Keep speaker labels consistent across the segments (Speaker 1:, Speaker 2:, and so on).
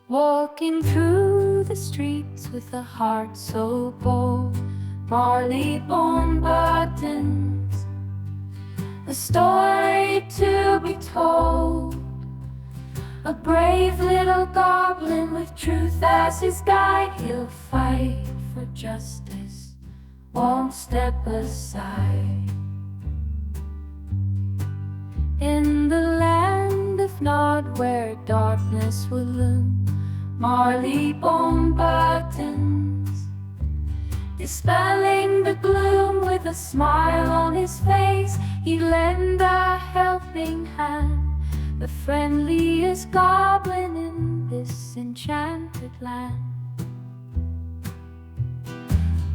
Speaker 1: Walking through the streets with a heart so bold, Marleybone Buttons, a story to be told. A brave little goblin with truth as his guide, he'll fight for justice, won't step aside. In the land of Nod, where darkness will loom, Marleybone Buttons, dispelling the gloom with a smile on his face, he'd lend a helping hand, the friendliest goblin in this enchanted land.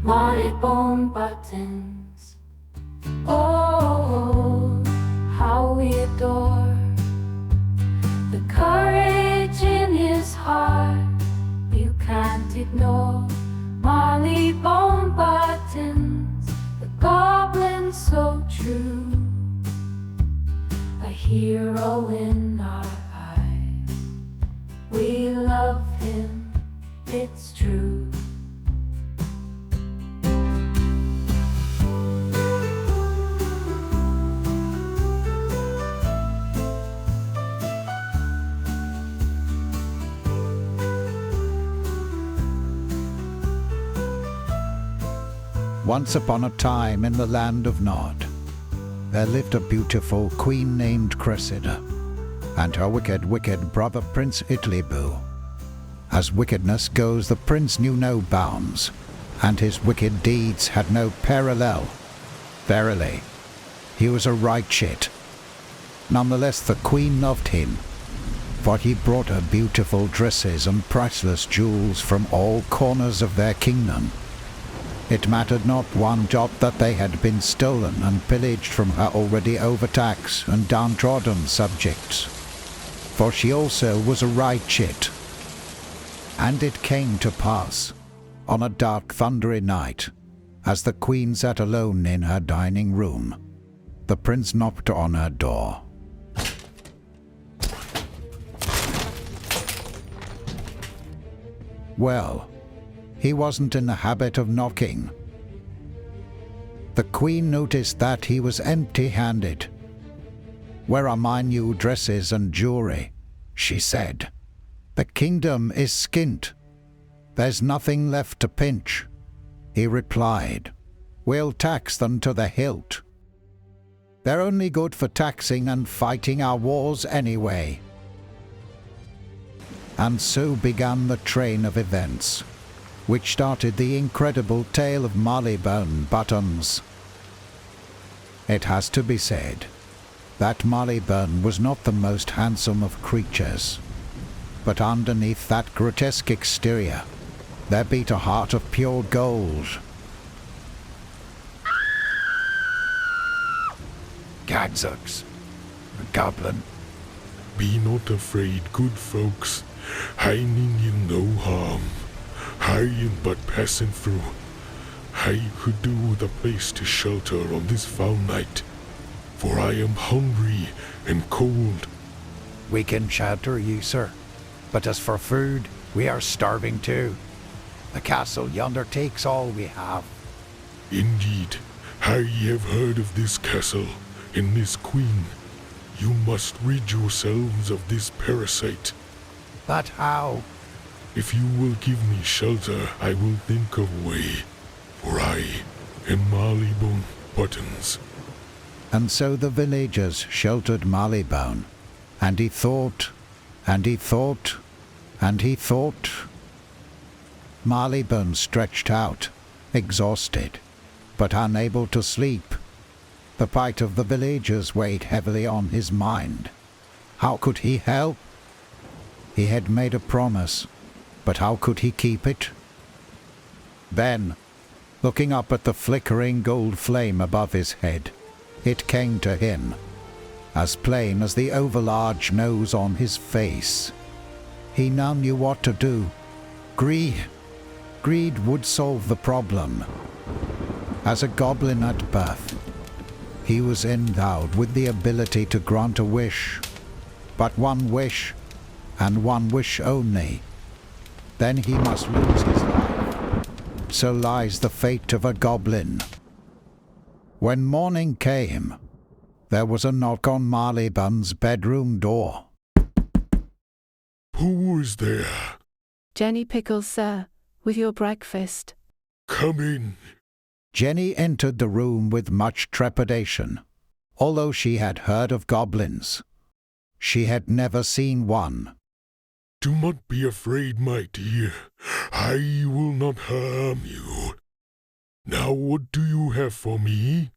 Speaker 1: Marleybone Buttons, oh, how we adore the courage in his heart, you can't ignore. Marleybone Buttons, the goblin so true, a hero in our eyes. We love him, it's true.
Speaker 2: Once upon a time in the land of Nod, there lived a beautiful queen named Cressida, and her wicked brother Prince Itlyboo. As wickedness goes, the prince knew no bounds, and his wicked deeds had no parallel. Verily, he was a right chit. Nonetheless, the queen loved him, for he brought her beautiful dresses and priceless jewels from all corners of their kingdom. It mattered not one jot that they had been stolen and pillaged from her already overtaxed and downtrodden subjects, for she also was a right chit. And it came to pass, on a dark thundery night, as the queen sat alone in her dining room, the prince knocked on her door. Well, he wasn't in the habit of knocking. The queen noticed that he was empty-handed. "Where are my new dresses and jewelry?" she said. "The kingdom is skint. There's nothing left to pinch." He replied, "We'll tax them to the hilt. They're only good for taxing and fighting our wars anyway." And so began the train of events, which started the incredible tale of Marleybone Buttons. It has to be said that Marleybone was not the most handsome of creatures, but underneath that grotesque exterior there beat a heart of pure gold.
Speaker 3: Gadzooks, a goblin.
Speaker 4: Be not afraid, good folks. I mean you no harm. I am but passing through. I could do with a place to shelter on this foul night, for I am hungry and cold.
Speaker 3: We can shelter you, sir, but as for food, we are starving too. The castle yonder takes all we have.
Speaker 4: Indeed, I have heard of this castle and this queen. You must rid yourselves of this parasite.
Speaker 3: But how?
Speaker 4: If you will give me shelter, I will think of a way, for I am Marleybone Buttons.
Speaker 2: And so the villagers sheltered Marleybone, and he thought, and he thought, and he thought. Marleybone stretched out, exhausted, but unable to sleep. The plight of the villagers weighed heavily on his mind. How could he help? He had made a promise, but how could he keep it? Then, looking up at the flickering gold flame above his head, it came to him, as plain as the overlarge nose on his face. He now knew what to do. Greed would solve the problem. As a goblin at birth, he was endowed with the ability to grant a wish, but one wish, and one wish only, then he must lose his life. So lies the fate of a goblin. When morning came, there was a knock on Marleybone's bedroom door.
Speaker 4: Who is there?
Speaker 5: Jenny Pickles, sir, with your breakfast.
Speaker 4: Come in.
Speaker 2: Jenny entered the room with much trepidation. Although she had heard of goblins, she had never seen one.
Speaker 4: Do not be afraid, my dear. I will not harm you. Now what do you have for me?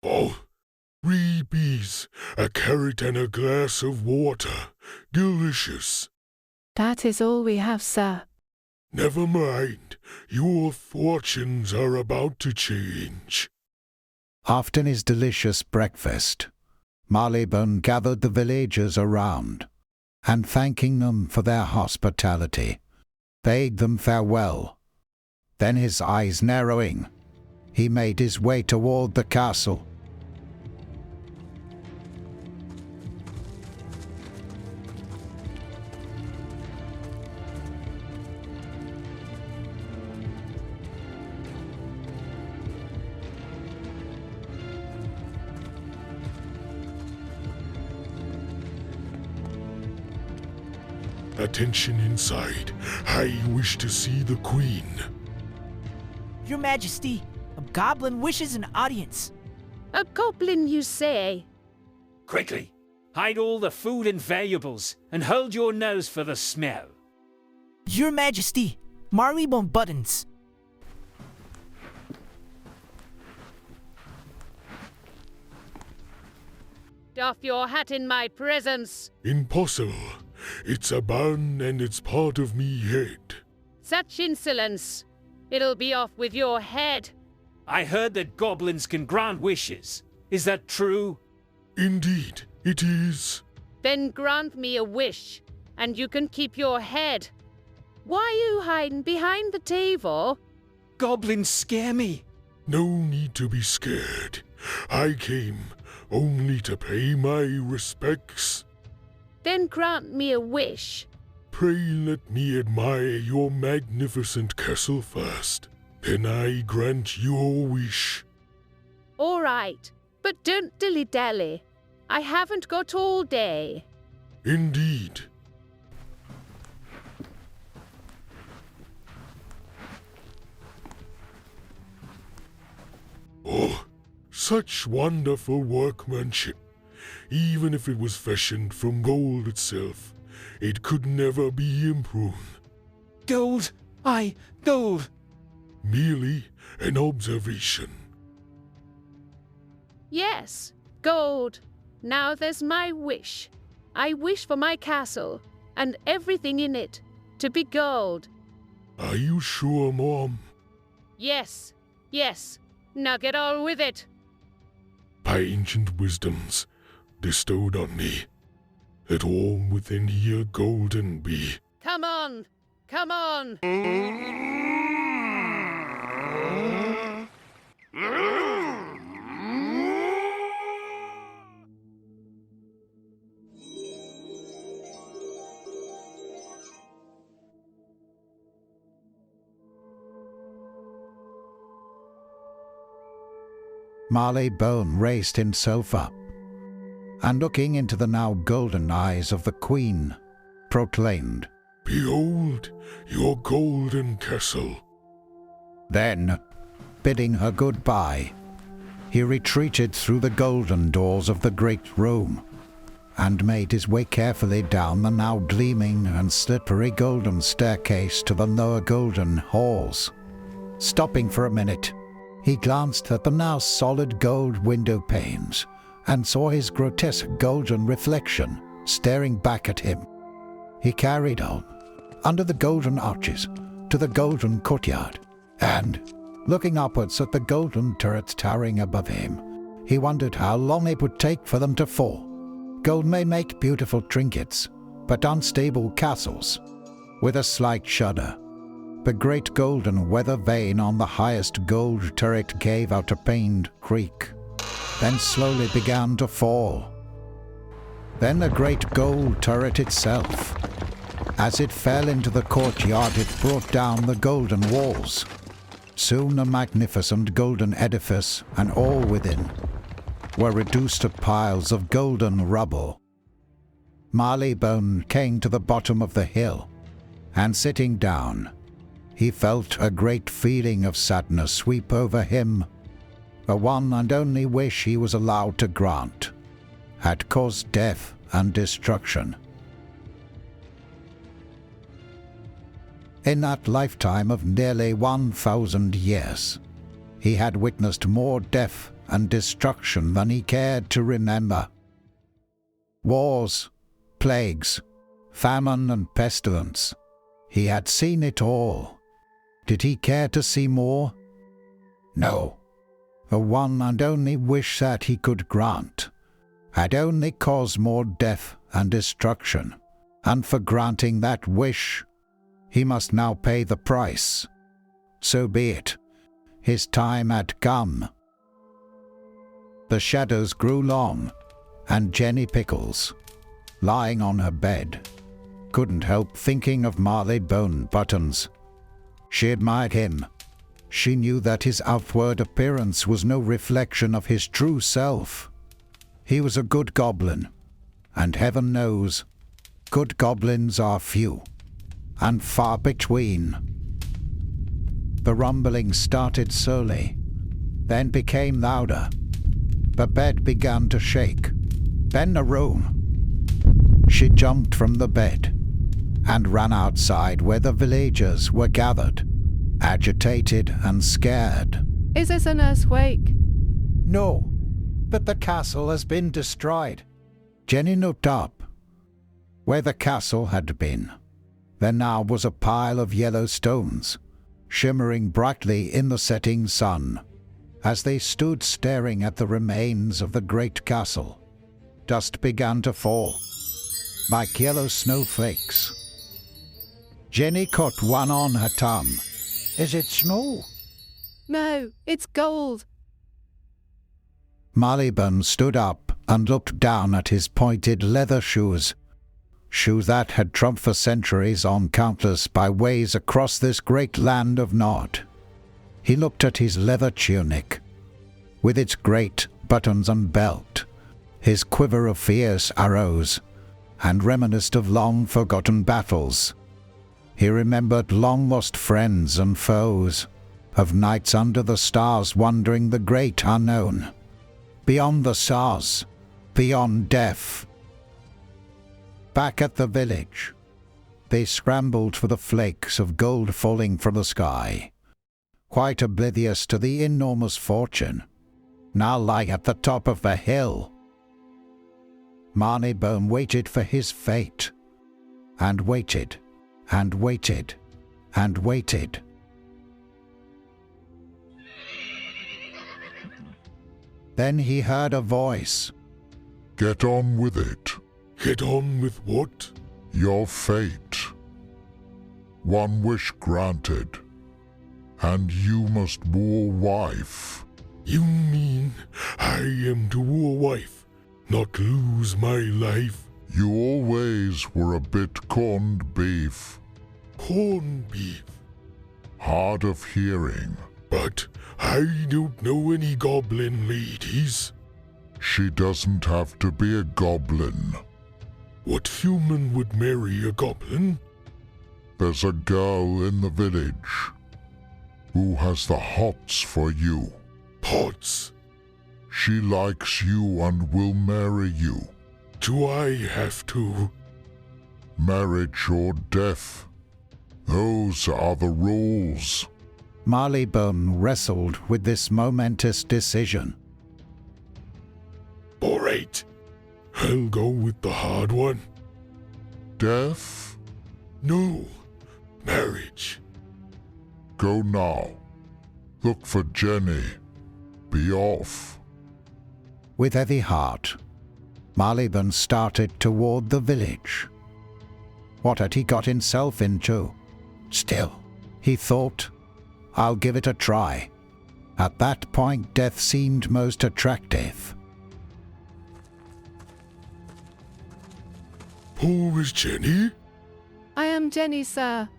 Speaker 4: Oh, 3 bees, a carrot and a glass of water. Delicious.
Speaker 5: That is all we have, sir.
Speaker 4: Never mind. Your fortunes are about to change.
Speaker 2: After his delicious breakfast, Marleybone gathered the villagers around, and thanking them for their hospitality, bade them farewell. Then his eyes narrowing, he made his way toward the castle.
Speaker 4: Attention inside. I wish to see the Queen.
Speaker 6: Your Majesty, a goblin wishes an audience.
Speaker 7: A goblin, you say?
Speaker 8: Quickly, hide all the food and valuables, and hold your nose for the smell.
Speaker 6: Your Majesty, Marleybone Buttons.
Speaker 7: Doff your hat in my presence.
Speaker 4: Impossible. It's a bun and it's part of me head.
Speaker 7: Such insolence. It'll be off with your head.
Speaker 8: I heard that goblins can grant wishes. Is that true?
Speaker 4: Indeed, it is.
Speaker 7: Then grant me a wish, and you can keep your head. Why you hiding behind the table?
Speaker 8: Goblins scare me.
Speaker 4: No need to be scared. I came only to pay my respects.
Speaker 7: Then grant me a wish.
Speaker 4: Pray let me admire your magnificent castle first. Then I grant your wish.
Speaker 7: All right, but don't dilly-dally. I haven't got all day.
Speaker 4: Indeed. Oh, such wonderful workmanship. Even if it was fashioned from gold itself, it could never be improved.
Speaker 8: Gold! Aye, gold!
Speaker 4: Merely an observation.
Speaker 7: Yes, gold. Now there's my wish. I wish for my castle, and everything in it, to be gold.
Speaker 4: Are you sure, Mom?
Speaker 7: Yes, yes. Now get on with it.
Speaker 4: By ancient wisdoms bestowed on me, let all within here golden be.
Speaker 7: Come on, come on.
Speaker 2: Marleybone raised himself up, and looking into the now golden eyes of the Queen, proclaimed,
Speaker 4: Behold your golden castle.
Speaker 2: Then, bidding her goodbye, he retreated through the golden doors of the great room, and made his way carefully down the now gleaming and slippery golden staircase to the lower golden halls. Stopping for a minute, he glanced at the now solid gold window panes and saw his grotesque golden reflection staring back at him. He carried on, under the golden arches, to the golden courtyard, and, looking upwards at the golden turrets towering above him, he wondered how long it would take for them to fall. Gold may make beautiful trinkets, but unstable castles. With a slight shudder, the great golden weather vane on the highest gold turret gave out a pained creak, then slowly began to fall. Then the great gold turret itself, As it fell into the courtyard, it brought down the golden walls. Soon a magnificent golden edifice, and all within were reduced to piles of golden rubble. Marleybone came to the bottom of the hill, and sitting down, he felt a great feeling of sadness sweep over him. The one and only wish he was allowed to grant had caused death and destruction. In that lifetime of nearly 1,000 years, he had witnessed more death and destruction than he cared to remember. Wars, plagues, famine and pestilence. He had seen it all. Did he care to see more? No. The one and only wish that he could grant had only caused more death and destruction, and for granting that wish, he must now pay the price. So be it. His time had come. The shadows grew long, and Jenny Pickles, lying on her bed, couldn't help thinking of Marleybone Buttons. She admired him. She knew that his outward appearance was no reflection of his true self. He was a good goblin, and heaven knows, good goblins are few, and far between. The rumbling started slowly, then became louder. The bed began to shake, then a room. She jumped from the bed and ran outside where the villagers were gathered, agitated and scared.
Speaker 5: Is this an earthquake?
Speaker 2: No, but the castle has been destroyed. Jenny looked up. Where the castle had been, there now was a pile of yellow stones, shimmering brightly in the setting sun. As they stood staring at the remains of the great castle, dust began to fall, like yellow snowflakes. Jenny caught one on her tongue. Is it snow?
Speaker 5: No, it's gold.
Speaker 2: Marleybone stood up and looked down at his pointed leather shoes, shoes that had tramped for centuries on countless byways across this great land of Nod. He looked at his leather tunic, with its great buttons and belt, his quiver of fierce arrows, and reminisced of long-forgotten battles. He remembered long-lost friends and foes, of nights under the stars wandering the great unknown, beyond the stars, beyond death. Back at the village, they scrambled for the flakes of gold falling from the sky, quite oblivious to the enormous fortune now lying at the top of the hill. Marleybone waited for his fate, and waited, and waited, and waited. Then he heard a voice.
Speaker 4: Get on with it.
Speaker 9: Get on with what?
Speaker 4: Your fate. One wish granted, and you must woo a wife.
Speaker 9: You mean I am to woo a wife, not lose my life?
Speaker 4: You always were a bit corned beef.
Speaker 9: Corned beef?
Speaker 4: Hard of hearing.
Speaker 9: But I don't know any goblin ladies.
Speaker 4: She doesn't have to be a goblin.
Speaker 9: What human would marry a goblin?
Speaker 4: There's a girl in the village who has the hots for you.
Speaker 9: Hots?
Speaker 4: She likes you and will marry you.
Speaker 9: Do I have to?
Speaker 4: Marriage or death. Those are the rules.
Speaker 2: Marleybone wrestled with this momentous decision.
Speaker 9: All right. I'll go with the hard one.
Speaker 4: Death?
Speaker 9: No. Marriage.
Speaker 4: Go now. Look for Jenny. Be off.
Speaker 2: With heavy heart, Marleybone started toward the village. What had he got himself into? Still, he thought, I'll give it a try. At that point, death seemed most attractive.
Speaker 9: Who is Jenny?
Speaker 5: I am Jenny, sir.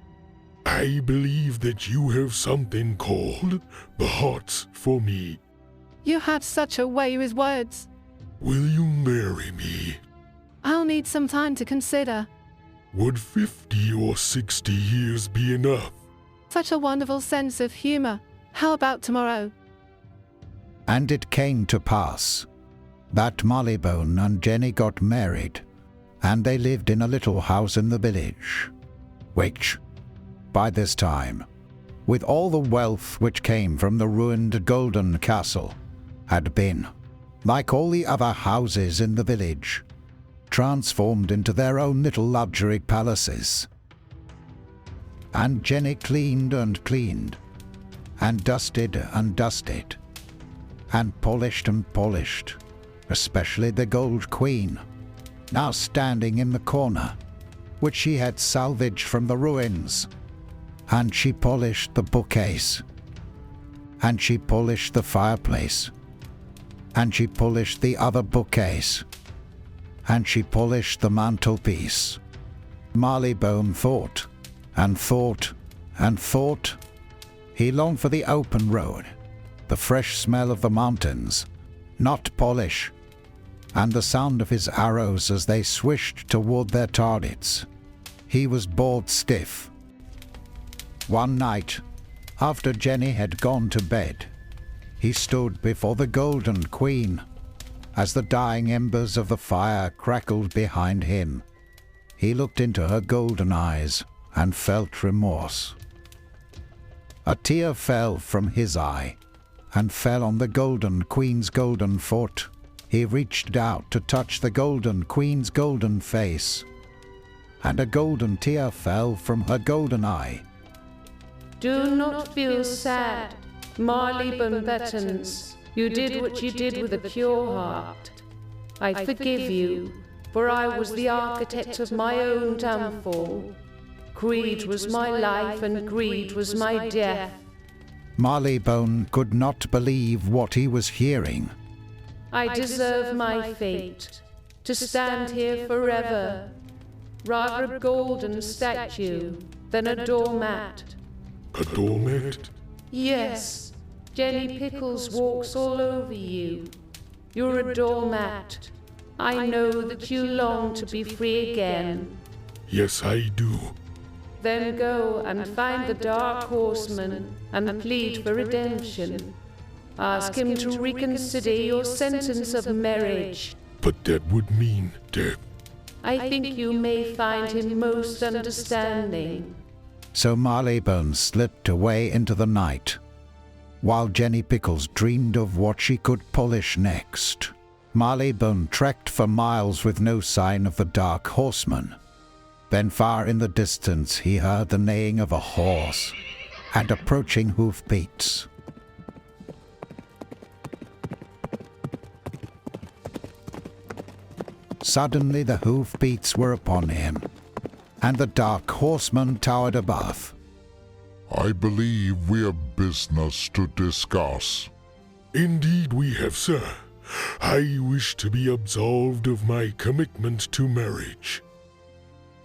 Speaker 4: I believe that you have something called the hearts for me.
Speaker 5: You have such a way with words.
Speaker 4: Will you marry me?
Speaker 5: I'll need some time to consider.
Speaker 4: Would 50 or 60 years be enough?
Speaker 5: Such a wonderful sense of humor. How about tomorrow?
Speaker 2: And it came to pass that Marleybone and Jenny got married, and they lived in a little house in the village, which, by this time, with all the wealth which came from the ruined golden castle, had been, like all the other houses in the village, transformed into their own little luxury palaces. And Jenny cleaned and cleaned, and dusted, and polished, especially the gold queen, now standing in the corner, which she had salvaged from the ruins. And she polished the bookcase, and she polished the fireplace, and she polished the other bookcase, and she polished the mantelpiece. Marleybone thought, and thought, and thought. He longed for the open road, the fresh smell of the mountains, not polish, and the sound of his arrows as they swished toward their targets. He was bored stiff. One night, after Jenny had gone to bed, he stood before the Golden Queen. As the dying embers of the fire crackled behind him, he looked into her golden eyes and felt remorse. A tear fell from his eye and fell on the Golden Queen's golden foot. He reached out to touch the Golden Queen's golden face, and a golden tear fell from her golden eye.
Speaker 7: Do not feel sad, Marleybone Buttons. You did what you did with a pure heart. I forgive you, for I was the architect of my own downfall. Greed was my life and greed was my death.
Speaker 2: Marleybone could not believe what he was hearing.
Speaker 7: I deserve my fate, to stand here forever. Rather a golden statue than a doormat.
Speaker 4: A doormat?
Speaker 7: Yes, Jenny Pickles walks all over you. You're a doormat. I know that you long to be free again.
Speaker 4: Yes, I do.
Speaker 7: Then go and find the Dark Horseman and plead for redemption. Ask him to reconsider your sentence of marriage.
Speaker 4: But that would mean death.
Speaker 7: I think you may find him most understanding.
Speaker 2: So Marleybone slipped away into the night, while Jenny Pickles dreamed of what she could polish next. Marleybone trekked for miles with no sign of the Dark Horseman. Then far in the distance he heard the neighing of a horse and approaching hoofbeats. Suddenly the hoofbeats were upon him, and the Dark Horseman towered above.
Speaker 9: I believe we have business to discuss.
Speaker 4: Indeed we have, sir. I wish to be absolved of my commitment to marriage.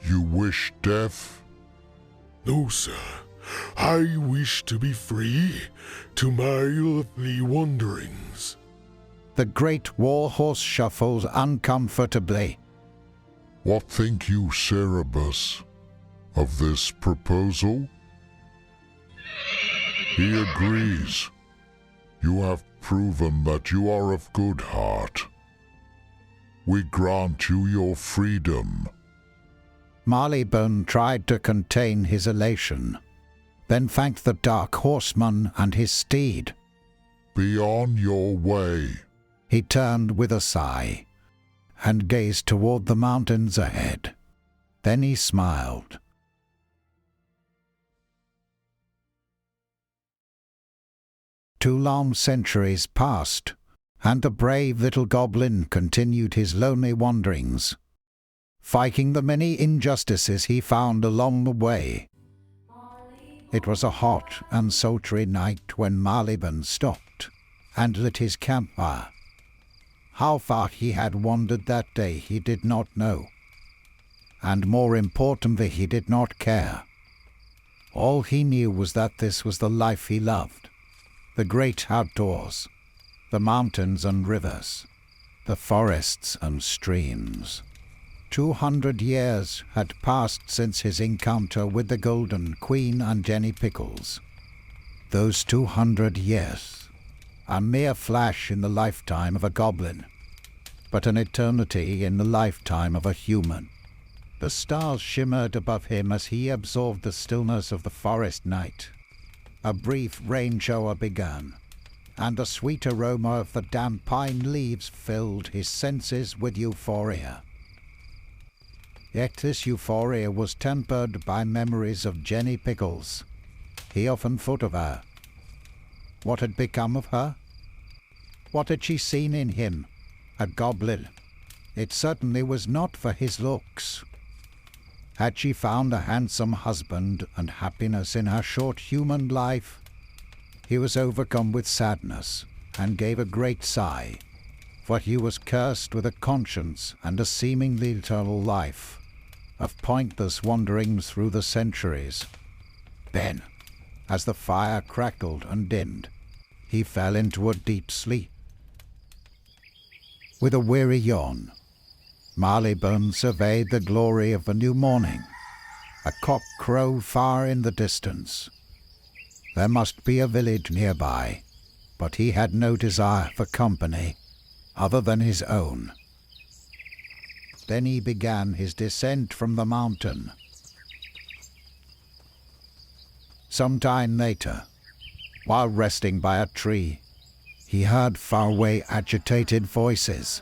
Speaker 9: You wish death?
Speaker 4: No, sir. I wish to be free to my earthly wanderings.
Speaker 2: The great war horse shuffled uncomfortably.
Speaker 9: What think you, Cerebus, of this proposal? He agrees. You have proven that you are of good heart. We grant you your freedom.
Speaker 2: Marleybone tried to contain his elation, then thanked the Dark Horseman and his steed.
Speaker 9: Be on your way.
Speaker 2: He turned with a sigh, and gazed toward the mountains ahead. Then he smiled. 2 long centuries passed, and the brave little goblin continued his lonely wanderings, fighting the many injustices he found along the way. It was a hot and sultry night when Marleybone stopped and lit his campfire. How far he had wandered that day he did not know. and more importantly, he did not care. All he knew was that this was the life he loved. The great outdoors, the mountains and rivers, the forests and streams. 200 years had passed since his encounter with the Golden Queen and Jenny Pickles. Those 200 years, a mere flash in the lifetime of a goblin, but an eternity in the lifetime of a human. The stars shimmered above him as he absorbed the stillness of the forest night. A brief rain shower began, and the sweet aroma of the damp pine leaves filled his senses with euphoria. Yet this euphoria was tempered by memories of Jenny Pickles. He often thought of her. What had become of her? What had she seen in him? A goblin. It certainly was not for his looks. Had she found a handsome husband and happiness in her short human life? He was overcome with sadness and gave a great sigh, for he was cursed with a conscience and a seemingly eternal life, of pointless wanderings through the centuries. Then, as the fire crackled and dimmed, he fell into a deep sleep. With a weary yawn, Marleybone surveyed the glory of the new morning. A cock crowed far in the distance. There must be a village nearby, but he had no desire for company other than his own. Then he began his descent from the mountain. Some time later, while resting by a tree, he heard faraway agitated voices.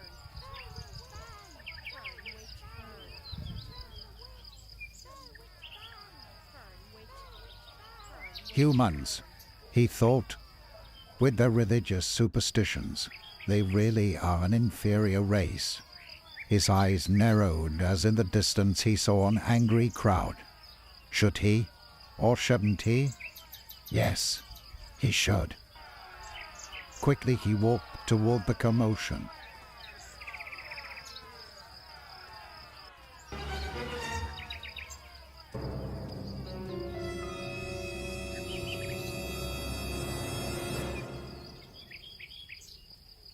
Speaker 2: Humans, he thought, with their religious superstitions, they really are an inferior race. His eyes narrowed as in the distance he saw an angry crowd. Should he, or shouldn't he? Yes, he should. Quickly he walked toward the commotion.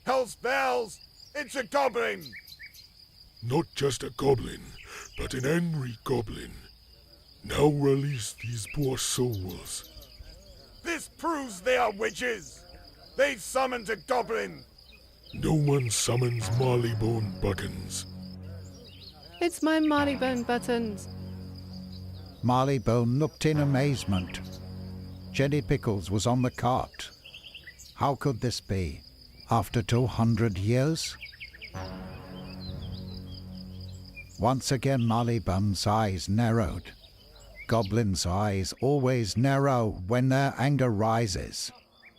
Speaker 10: Hell's bells! It's a goblin!
Speaker 4: Not just a goblin, but an angry goblin. Now release these poor souls.
Speaker 10: This proves they are witches! They summoned a goblin!
Speaker 4: No one summons Marleybone Buttons.
Speaker 5: It's my Marleybone Buttons.
Speaker 2: Marleybone looked in amazement. Jenny Pickles was on the cart. How could this be? After 200 years? Once again Marleybone's eyes narrowed. Goblins' eyes always narrow when their anger rises.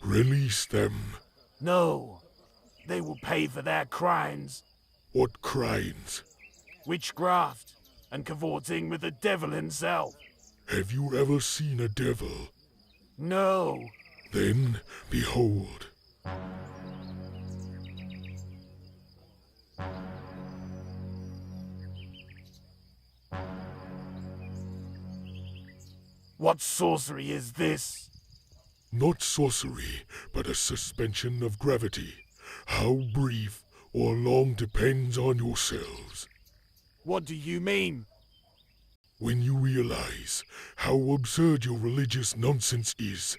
Speaker 4: Release them.
Speaker 10: No. They will pay for their crimes.
Speaker 4: What crimes?
Speaker 10: Witchcraft and cavorting with the devil himself.
Speaker 4: Have you ever seen a devil?
Speaker 10: No.
Speaker 4: Then, behold.
Speaker 10: What sorcery is this?
Speaker 4: Not sorcery, but a suspension of gravity. How brief or long depends on yourselves.
Speaker 10: What do you mean?
Speaker 4: When you realize how absurd your religious nonsense is,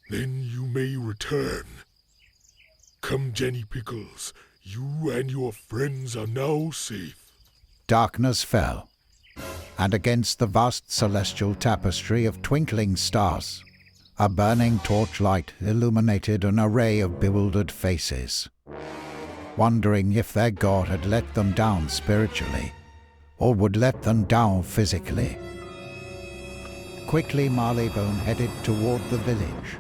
Speaker 4: then you may return. Come, Jenny Pickles, you and your friends are now safe.
Speaker 2: Darkness fell, and against the vast celestial tapestry of twinkling stars, a burning torchlight illuminated an array of bewildered faces, wondering if their god had let them down spiritually, or would let them down physically. Quickly Marleybone headed toward the village,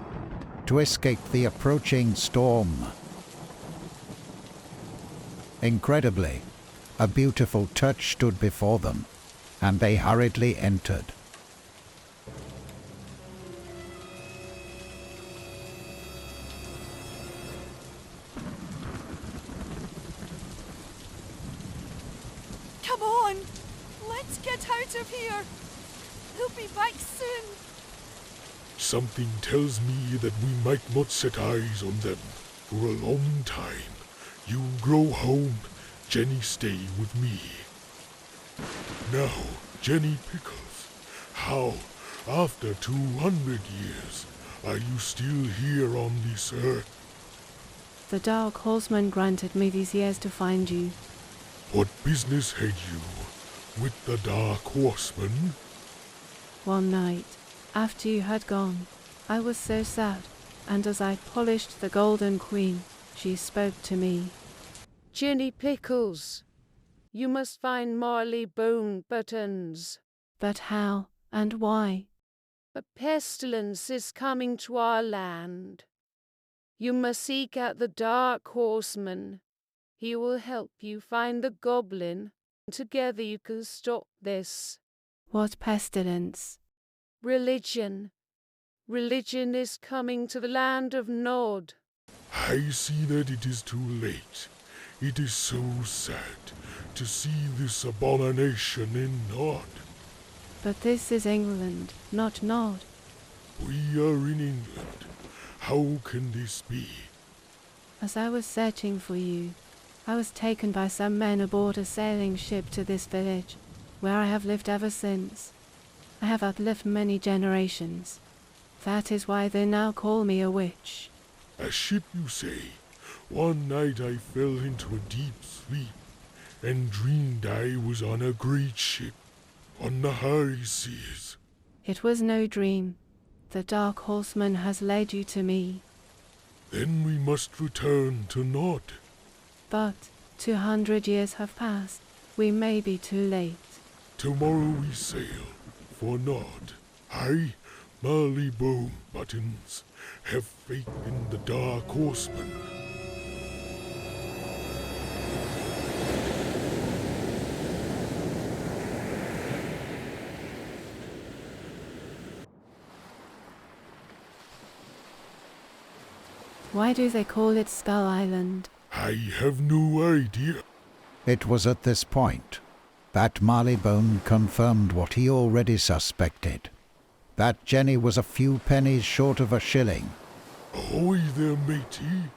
Speaker 2: to escape the approaching storm. Incredibly, a beautiful church stood before them, and they hurriedly entered.
Speaker 11: Come on! Let's get He'll be back soon.
Speaker 4: Something tells me that we might not set eyes on them for a long time. You go home, Jenny stay with me. Now, Jenny Pickles, how, after 200 years, are you still here on this earth?
Speaker 5: The Dark Horseman granted me these years to find you.
Speaker 4: What business had you with the Dark Horseman?
Speaker 5: One night, after you had gone, I was so sad, and as I polished the Golden Queen, she spoke to me.
Speaker 7: Jenny Pickles, you must find Marleybone Buttons.
Speaker 5: But how and why?
Speaker 7: A pestilence is coming to our land. You must seek out the Dark Horseman. He will help you find the Goblin. Together you can stop this.
Speaker 5: What pestilence?
Speaker 7: Religion. Religion is coming to the land of Nod.
Speaker 4: I see that it is too late. It is so sad to see this abomination in Nod.
Speaker 5: But this is England, not Nod.
Speaker 4: We are in England. How can this be?
Speaker 5: As I was searching for you, I was taken by some men aboard a sailing ship to this village, where I have lived ever since. I have outlived many generations. That is why they now call me a witch.
Speaker 4: A ship, you say? One night I fell into a deep sleep and dreamed I was on a great ship on the high seas.
Speaker 5: It was no dream. The Dark Horseman has led you to me.
Speaker 4: Then we must return to Nod.
Speaker 5: But 200 years have passed. We may be too late.
Speaker 4: Tomorrow we sail for Nod. I, Marleybone Buttons, have faith in the Dark Horseman.
Speaker 5: Why do they call it Skull Island?
Speaker 4: I have no idea.
Speaker 2: It was at this point that Marleybone confirmed what he already suspected, that Jenny was a few pennies short of a shilling.
Speaker 4: Ahoy there, matey.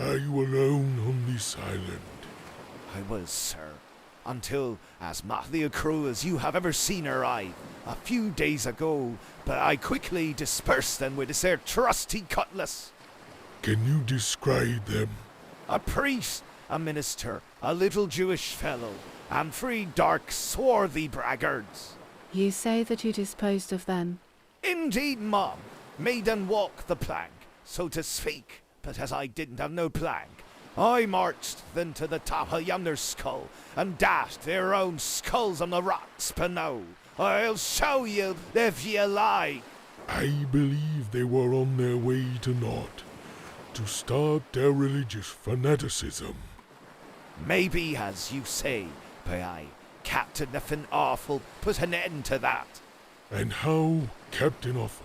Speaker 4: Are you alone on this island?
Speaker 12: I was, sir, until as motley a crew as you have ever seen arrive a few days ago, but I quickly dispersed them with this there trusty cutlass.
Speaker 4: Can you describe them?
Speaker 12: A priest, a minister, a little Jewish fellow, and 3 dark, swarthy braggarts.
Speaker 5: You say that you disposed of them.
Speaker 12: Indeed, mum, made them walk the plank, so to speak, but as I didn't have no plank, I marched them to the top of yonder skull, and dashed their own skulls on the rocks below. I'll show you if ye like.
Speaker 4: I believe they were on their way to Nod, to start their religious fanaticism.
Speaker 12: Maybe, as you say, but I, Captain Nothing Awful, put an end to that.
Speaker 4: And how, Captain Awful,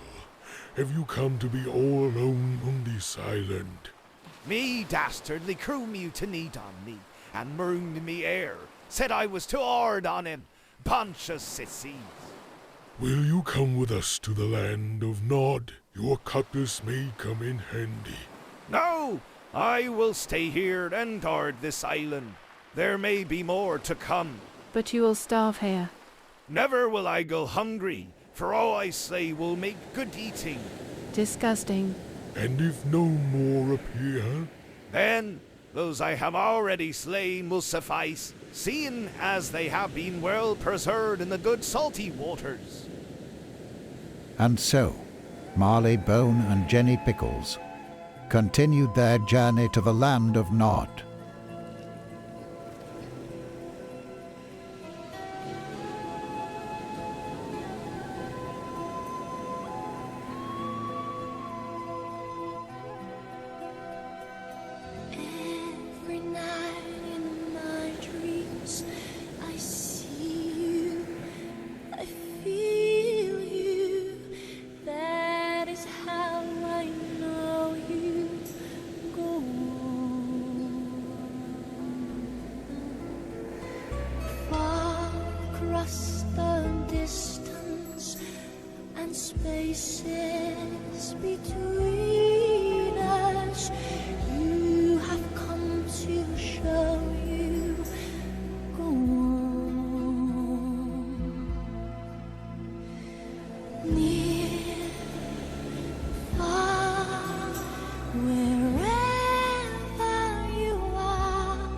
Speaker 4: have you come to be all alone on this island?
Speaker 12: Me dastardly crew mutinied on me, and marooned me air, said I was too hard on him. Bunch of sissies.
Speaker 4: Will you come with us to the land of Nod? Your cutlass may come in handy.
Speaker 12: No, I will stay here and guard this island. There may be more to come.
Speaker 5: But you will starve here.
Speaker 12: Never will I go hungry, for all I slay will make good eating.
Speaker 5: Disgusting.
Speaker 4: And if no more appear?
Speaker 12: Then those I have already slain will suffice, seeing as they have been well preserved in the good salty waters.
Speaker 2: And so, Marleybone and Jenny Pickles continued their journey to the land of Nod.
Speaker 1: Every night in my dreams, I see you, I feel you. That is how I know you go on. spaces between us. You have come to show you. Go on. Near, far, wherever you are,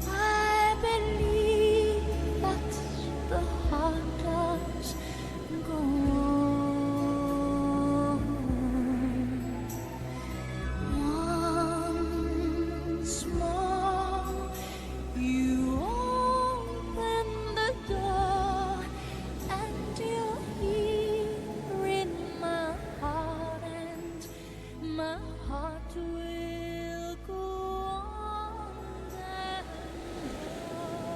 Speaker 1: I believe that the heart does go on. Once more, you open the door, and you're here in my heart, and my heart will go on and on.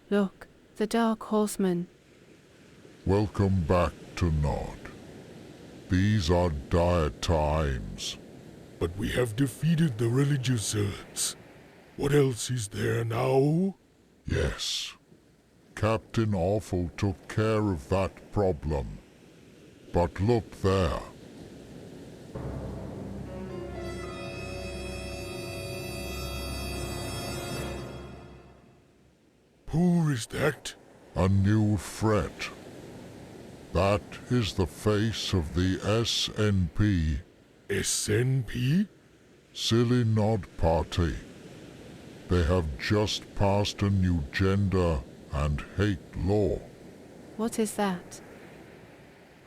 Speaker 5: Look, the dark horseman.
Speaker 9: Welcome back to Nod. These are dire times.
Speaker 4: But we have defeated the religious zealots. What else is there now?
Speaker 9: Yes. Captain Awful took care of that problem. But look there.
Speaker 4: Who is that?
Speaker 9: A new threat. That is the face of the SNP,
Speaker 4: SNP?
Speaker 9: Silly Nod Party. They have just passed a new gender and hate law.
Speaker 5: What is that?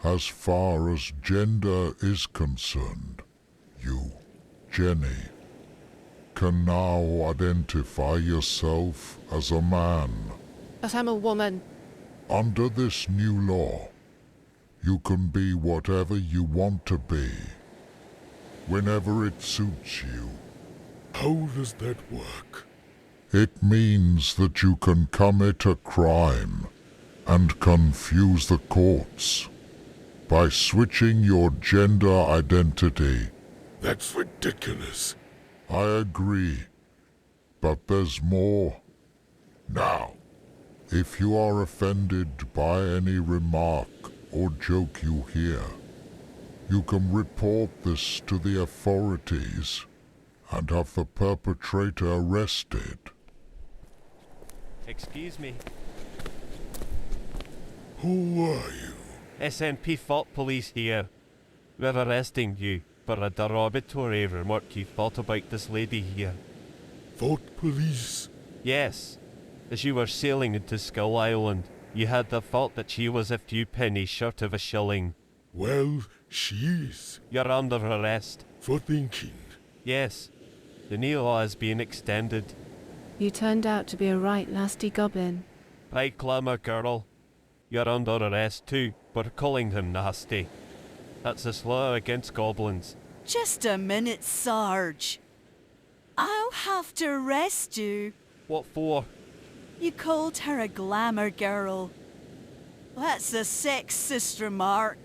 Speaker 9: As far as gender is concerned, you, Jenny, can now identify yourself as a man.
Speaker 5: But I'm a woman.
Speaker 9: Under this new law, you can be whatever you want to be, whenever it suits you.
Speaker 4: How does that work?
Speaker 9: It means that you can commit a crime and confuse the courts by switching your gender identity.
Speaker 4: That's ridiculous.
Speaker 9: I agree, but there's more. Now, if you are offended by any remark or joke you hear, you can report this to the authorities and have the perpetrator arrested.
Speaker 11: Excuse me.
Speaker 4: Who are you?
Speaker 11: SNP Thought Police here. We're arresting you for a derogatory remark you thought about this lady here.
Speaker 4: Thought Police?
Speaker 11: Yes. As you were sailing into Skull Island, you had the thought that she was a few pennies short of a shilling.
Speaker 4: Well, she is.
Speaker 11: You're under arrest.
Speaker 4: For thinking.
Speaker 11: Yes. The new law is being extended.
Speaker 5: You turned out to be a right nasty goblin.
Speaker 11: Right, Glamour Girl. You're under arrest too for calling him nasty. That's a law against goblins.
Speaker 13: Just a minute, Sarge. I'll have to arrest you.
Speaker 11: What for?
Speaker 13: You called her a glamour girl. That's a sexist remark.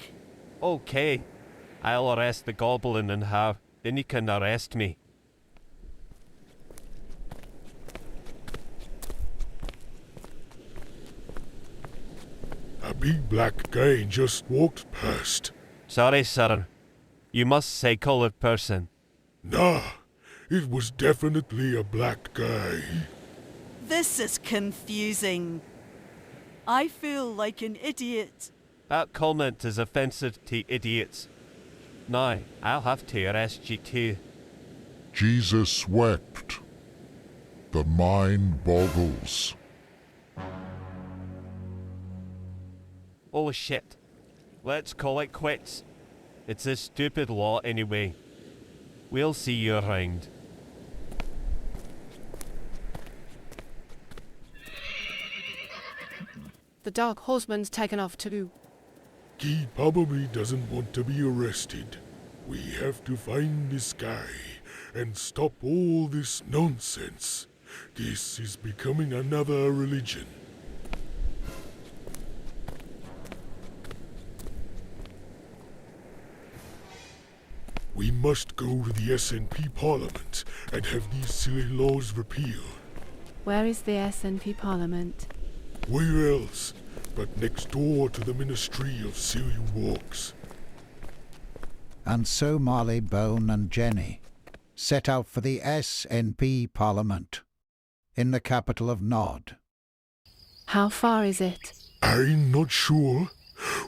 Speaker 11: Okay. I'll arrest the goblin and her. Then you can arrest me.
Speaker 4: A big black guy just walked past.
Speaker 11: Sorry, sir. You must say colored person.
Speaker 4: Nah, it was definitely a black guy.
Speaker 13: This is confusing. I feel like an idiot.
Speaker 11: That comment is offensive to idiots. Now, I'll have to arrest you too.
Speaker 9: Jesus wept. The mind boggles.
Speaker 11: Oh shit. Let's call it quits. It's a stupid law anyway. We'll see you around.
Speaker 5: The dark horseman's taken off too.
Speaker 4: He probably doesn't want to be arrested. We have to find this guy and stop all this nonsense. This is becoming another religion. We must go to the SNP Parliament and have these silly laws repealed.
Speaker 5: Where is the SNP Parliament?
Speaker 4: Where else but next door to the Ministry of Silly Walks?
Speaker 2: And so Marleybone and Jenny set out for the SNP Parliament in the capital of Nod.
Speaker 5: How far is it?
Speaker 4: I'm not sure.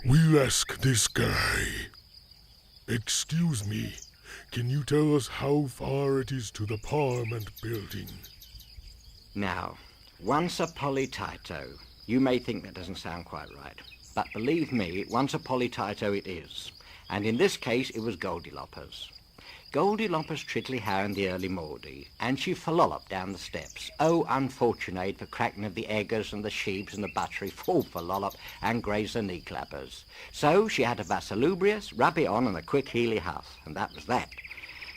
Speaker 4: We'll ask this guy. Excuse me, can you tell us how far it is to the Parliament building?
Speaker 14: Now, once a polytato. You may think that doesn't sound quite right, but believe me, once a polytato it is. And in this case, it was Goldiloppers. Goldiloppers trittly how in the early Maudie, and she fallolloped down the steps. Oh, unfortunate for cracking of the eggers and the sheeps and the buttery, full fallollop and graze the knee clappers. So she had a vasalubrious, rub it on and a quick heely huff, and that was that.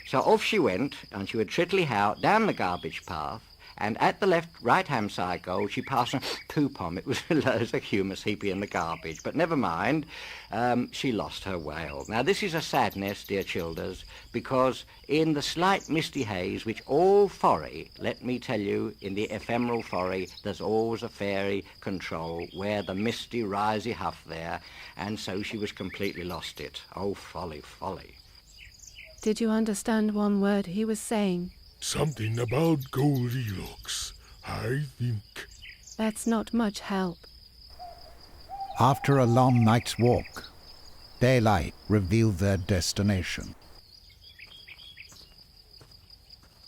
Speaker 14: So off she went, and she would trittly how down the garbage path, and at the right-hand side goal, she passed a poop on. It was loads of humus heapy in the garbage. But never mind, she lost her whale. Now, this is a sadness, dear childers, because in the slight misty haze, which all forry, let me tell you, in the ephemeral forry, there's always a fairy control where the misty risey huff there, and so she was completely lost it. Oh, folly, folly.
Speaker 5: Did you understand one word he was saying?
Speaker 4: Something about Goldilocks, I think.
Speaker 5: That's not much help.
Speaker 2: After a long night's walk, daylight revealed their destination.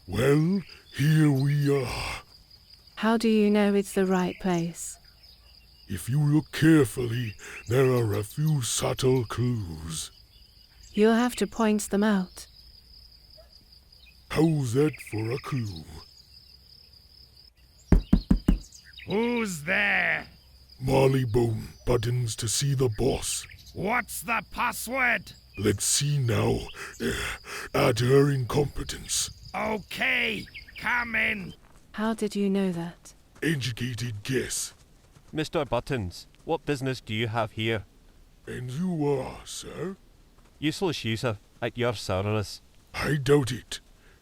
Speaker 4: Well, here we are.
Speaker 5: How do you know it's the right place?
Speaker 4: If you look carefully, there are a few subtle clues.
Speaker 5: You'll have to point them out.
Speaker 4: How's that for a clue?
Speaker 10: Who's there?
Speaker 4: Marleybone Buttons to see the boss.
Speaker 10: What's the password?
Speaker 4: Let's see now. Add her incompetence.
Speaker 10: Okay, come in.
Speaker 5: How did you know that?
Speaker 4: Educated guess.
Speaker 11: Mr. Buttons, what business do you have here?
Speaker 4: And you are, sir?
Speaker 11: Useless user, at your service.
Speaker 4: I doubt it.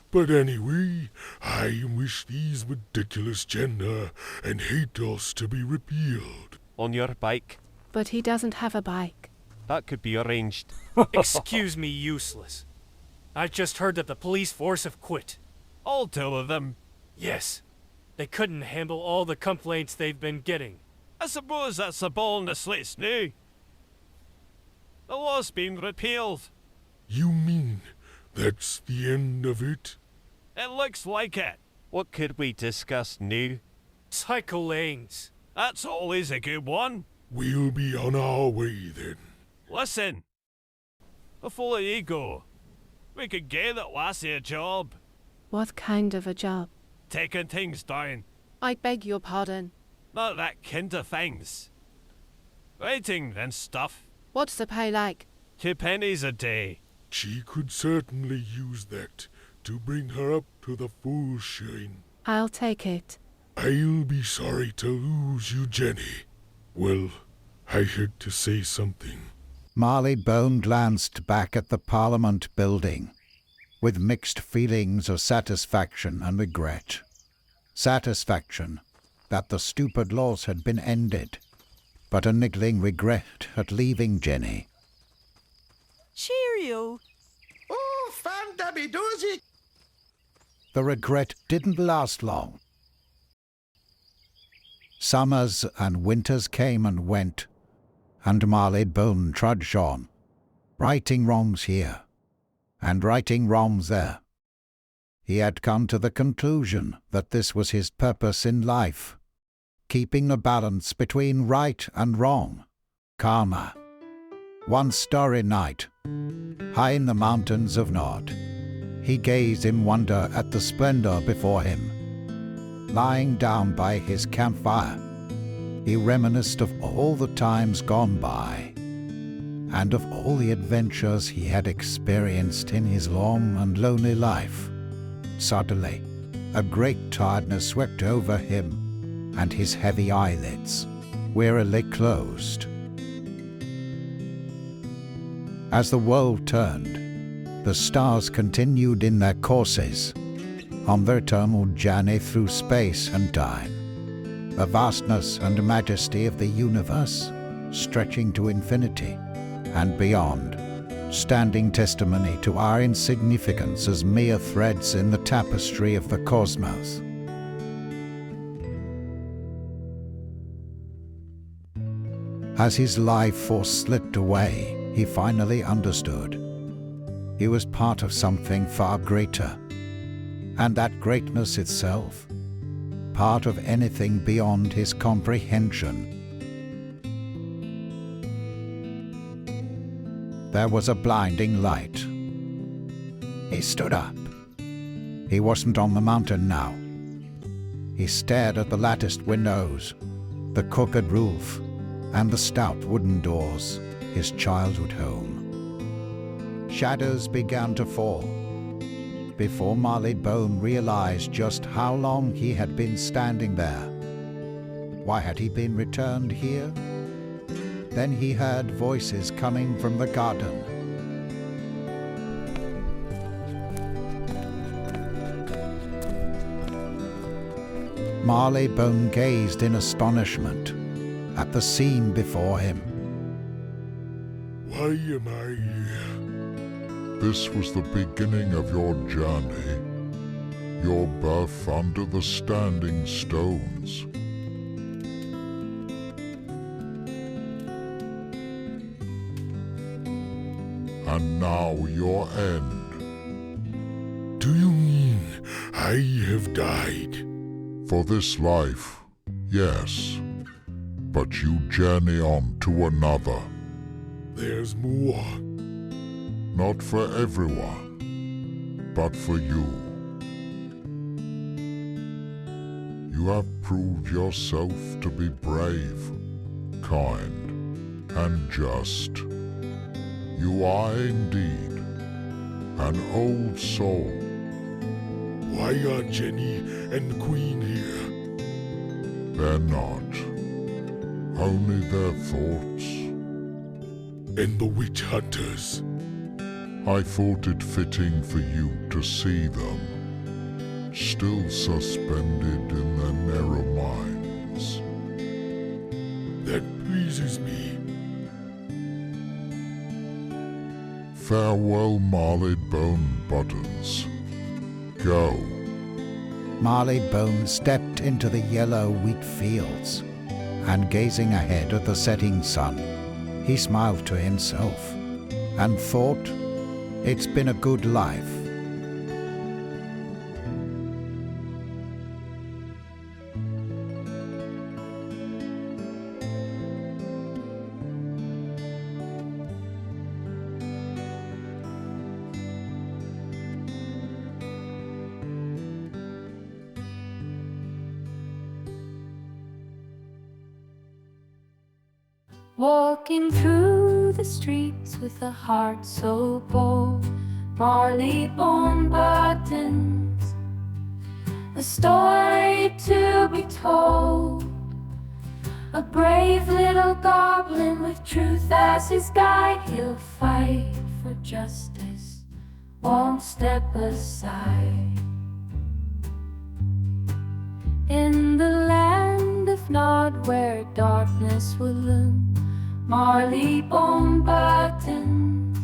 Speaker 4: But anyway, I wish these ridiculous gender and hate laws to be repealed.
Speaker 11: On your bike?
Speaker 5: But he doesn't have a bike.
Speaker 11: That could be arranged.
Speaker 15: Excuse me, useless. I just heard that the police force have quit.
Speaker 11: All two of them?
Speaker 15: Yes. They couldn't handle all the complaints they've been getting.
Speaker 11: I suppose that's a ball in the slates now. The law's been repealed.
Speaker 4: You mean that's the end of it?
Speaker 11: It looks like it. What could we discuss now?
Speaker 15: Cycle lanes.
Speaker 11: That's always a good one.
Speaker 4: We'll be on our way then.
Speaker 11: Listen. Before you go, we could get that lassie a job.
Speaker 5: What kind of a job?
Speaker 11: Taking things down.
Speaker 5: I beg your pardon.
Speaker 11: Not that kind of things. Writing and stuff.
Speaker 5: What's the pay like?
Speaker 11: 2 pennies a day.
Speaker 4: She could certainly use that to bring her up to the full shine.
Speaker 5: I'll take it.
Speaker 4: I'll be sorry to lose you, Jenny. Well, I had to say something.
Speaker 2: Marleybone glanced back at the Parliament building with mixed feelings of satisfaction and regret. Satisfaction that the stupid laws had been ended, but a niggling regret at leaving Jenny.
Speaker 13: Cheerio.
Speaker 16: Oh, fan dabby doozy.
Speaker 2: The regret didn't last long. Summers and winters came and went, and Marleybone trudged on, righting wrongs here and righting wrongs there. He had come to the conclusion that this was his purpose in life, keeping the balance between right and wrong. Karma. One starry night, high in the mountains of Nod, he gazed in wonder at the splendor before him. Lying down by his campfire, he reminisced of all the times gone by, and of all the adventures he had experienced in his long and lonely life. Suddenly, a great tiredness swept over him, and his heavy eyelids wearily closed. As the world turned, the stars continued in their courses, on their eternal journey through space and time. The vastness and majesty of the universe, stretching to infinity and beyond, standing testimony to our insignificance as mere threads in the tapestry of the cosmos. As his life force slipped away, he finally understood. He was part of something far greater, and that greatness itself, part of anything beyond his comprehension. There was a blinding light. He stood up. He wasn't on the mountain now. He stared at the latticed windows, the crooked roof, and the stout wooden doors, his childhood home. Shadows began to fall. Before Marleybone realized just how long he had been standing there. Why had he been returned here? Then he heard voices coming from the garden. Marleybone gazed in astonishment at the scene before him.
Speaker 4: Why am I here?
Speaker 9: This was the beginning of your journey, your birth under the standing stones. And now your end.
Speaker 4: Do you mean I have died?
Speaker 9: For this life, yes. But you journey on to another.
Speaker 4: There's more.
Speaker 9: Not for everyone, but for you. You have proved yourself to be brave, kind, and just. You are indeed an old soul.
Speaker 4: Why are Jenny and Queen here?
Speaker 9: They're not. Only their thoughts.
Speaker 4: And the witch hunters?
Speaker 9: I thought it fitting for you to see them, still suspended in their narrow minds.
Speaker 4: That pleases me.
Speaker 9: Farewell, Marleybone Buttons. Go.
Speaker 2: Marleybone stepped into the yellow wheat fields, and gazing ahead at the setting sun, he smiled to himself and thought, it's been a good life.
Speaker 1: Walking through the streets with a heart so bold, Marleybone Buttons, a story to be told. A brave little goblin with truth as his guide, he'll fight for justice, won't step aside. In the land of Nod where darkness will loom, Marleybone Buttons,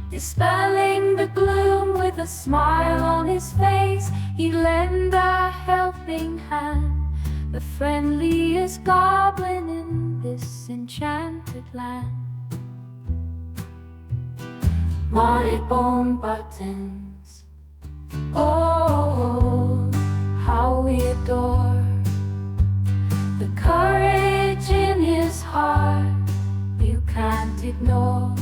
Speaker 1: dispelling the gloom with a smile on his face, he'd lend a helping hand, the friendliest goblin in this enchanted land. Marleybone Buttons, oh, how we adore the courage in his heart, you can't ignore.